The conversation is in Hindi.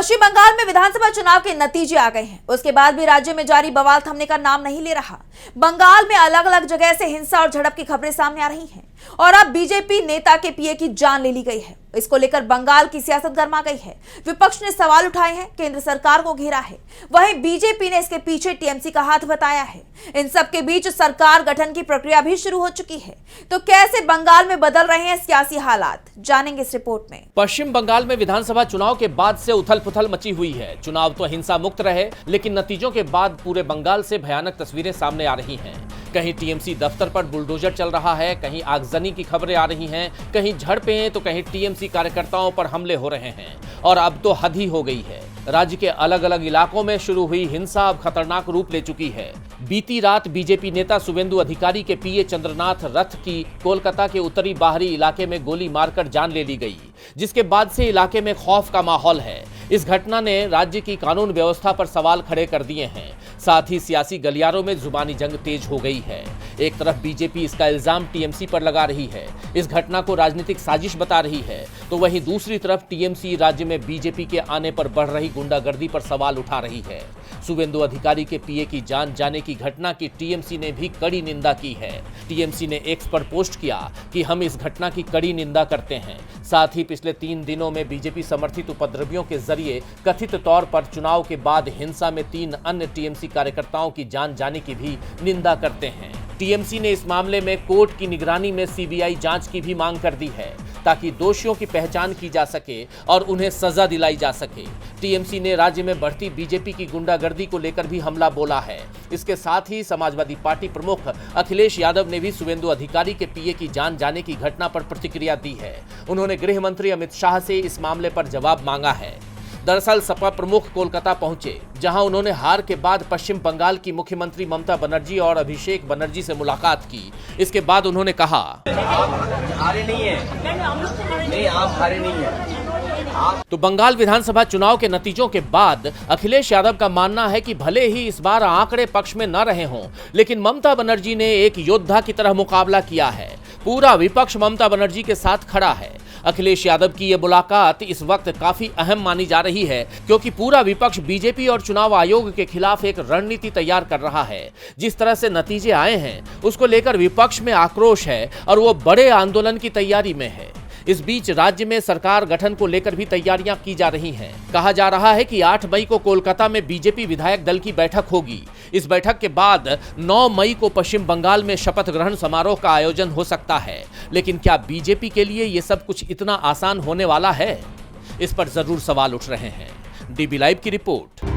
पश्चिम बंगाल में विधानसभा चुनाव के नतीजे आ गए हैं। उसके बाद भी राज्य में जारी बवाल थमने का नाम नहीं ले रहा। बंगाल में अलग अलग जगह से हिंसा और झड़प की खबरें सामने आ रही हैं और अब बीजेपी नेता के पीए की जान ले ली गई है। इसको लेकर बंगाल की सियासत गर्मा गई है। विपक्ष ने सवाल उठाए हैं, केंद्र सरकार को घेरा है। वहीं बीजेपी ने इसके पीछे टीएमसी का हाथ बताया है। इन सब के बीच सरकार गठन की प्रक्रिया भी शुरू हो चुकी है। तो कैसे बंगाल में बदल रहे हैं सियासी हालात, जानेंगे इस रिपोर्ट में। पश्चिम बंगाल में विधानसभा चुनाव के बाद से उथल पुथल मची हुई है। चुनाव तो हिंसा मुक्त रहे, लेकिन नतीजों के बाद पूरे बंगाल से भयानक तस्वीरें सामने आ रही हैं। कहीं टीएमसी दफ्तर पर बुलडोजर चल रहा है, कहीं आगजनी की खबरें आ रही हैं, कहीं झड़पें तो कहीं टीएमसी कार्यकर्ताओं पर हमले हो रहे हैं। और अब तो हद ही हो गई है। राज्य के अलग अलग इलाकों में शुरू हुई हिंसा अब खतरनाक रूप ले चुकी है। बीती रात बीजेपी नेता शुवेंदु अधिकारी के पीए चंद्रनाथ रथ की कोलकाता के उत्तरी बाहरी इलाके में गोली मारकर जान ले ली गई, जिसके बाद से इलाके में खौफ का माहौल है। इस घटना ने राज्य की कानून व्यवस्था पर सवाल खड़े कर दिए हैं। साथ ही सियासी गलियारों में जुबानी जंग तेज हो गई है। एक तरफ बीजेपी इसका इल्जाम टीएमसी पर लगा रही है, इस घटना को राजनीतिक साजिश बता रही है, तो वहीं दूसरी तरफ टीएमसी राज्य में बीजेपी के आने पर बढ़ रही गुंडागर्दी पर सवाल उठा रही है। शुवेंदु अधिकारी के पीए की जान जाने की घटना की टीएमसी ने भी कड़ी निंदा की है। टीएमसी ने एक्स पर पोस्ट किया कि हम इस घटना की कड़ी निंदा करते हैं। साथ ही पिछले 3 दिनों में बीजेपी समर्थित उपद्रवियों के जरिए कथित तौर पर चुनाव के बाद हिंसा में 3 अन्य टीएमसी कार्यकर्ताओं की जान जाने की भी निंदा करते हैं। टीएमसी ने इस मामले में कोर्ट की निगरानी में सीबीआई जांच की भी मांग कर दी है, ताकि दोषियों की पहचान की जा सके और उन्हें सजा दिलाई जा सके। टीएमसी ने राज्य में बढ़ती बीजेपी की गुंडागर्दी को लेकर भी हमला बोला है। इसके साथ ही समाजवादी पार्टी प्रमुख अखिलेश यादव ने भी शुवेंदु अधिकारी के पीए की जान जाने की घटना पर प्रतिक्रिया दी है। उन्होंने गृह मंत्री अमित शाह से इस मामले पर जवाब मांगा है। दरअसल सपा प्रमुख कोलकाता पहुंचे, जहां उन्होंने हार के बाद पश्चिम बंगाल की मुख्यमंत्री ममता बनर्जी और अभिषेक बनर्जी से मुलाकात की। इसके बाद उन्होंने कहा, आप हारे नहीं है, आप हारे नहीं है। तो बंगाल विधानसभा चुनाव के नतीजों के बाद अखिलेश यादव का मानना है कि भले ही इस बार आंकड़े पक्ष में न रहे हों, लेकिन ममता बनर्जी ने एक योद्धा की तरह मुकाबला किया है। पूरा विपक्ष ममता बनर्जी के साथ खड़ा है। अखिलेश यादव की यह मुलाकात इस वक्त काफी अहम मानी जा रही है, क्योंकि पूरा विपक्ष बीजेपी और चुनाव आयोग के खिलाफ एक रणनीति तैयार कर रहा है। जिस तरह से नतीजे आए हैं, उसको लेकर विपक्ष में आक्रोश है और वो बड़े आंदोलन की तैयारी में है। इस बीच राज्य में सरकार गठन को लेकर भी तैयारियां की जा रही हैं। कहा जा रहा है कि 8 मई को कोलकाता में बीजेपी विधायक दल की बैठक होगी। इस बैठक के बाद 9 मई को पश्चिम बंगाल में शपथ ग्रहण समारोह का आयोजन हो सकता है। लेकिन क्या बीजेपी के लिए ये सब कुछ इतना आसान होने वाला है? इस पर जरूर सवाल उठ रहे हैं। डीबी लाइव की रिपोर्ट।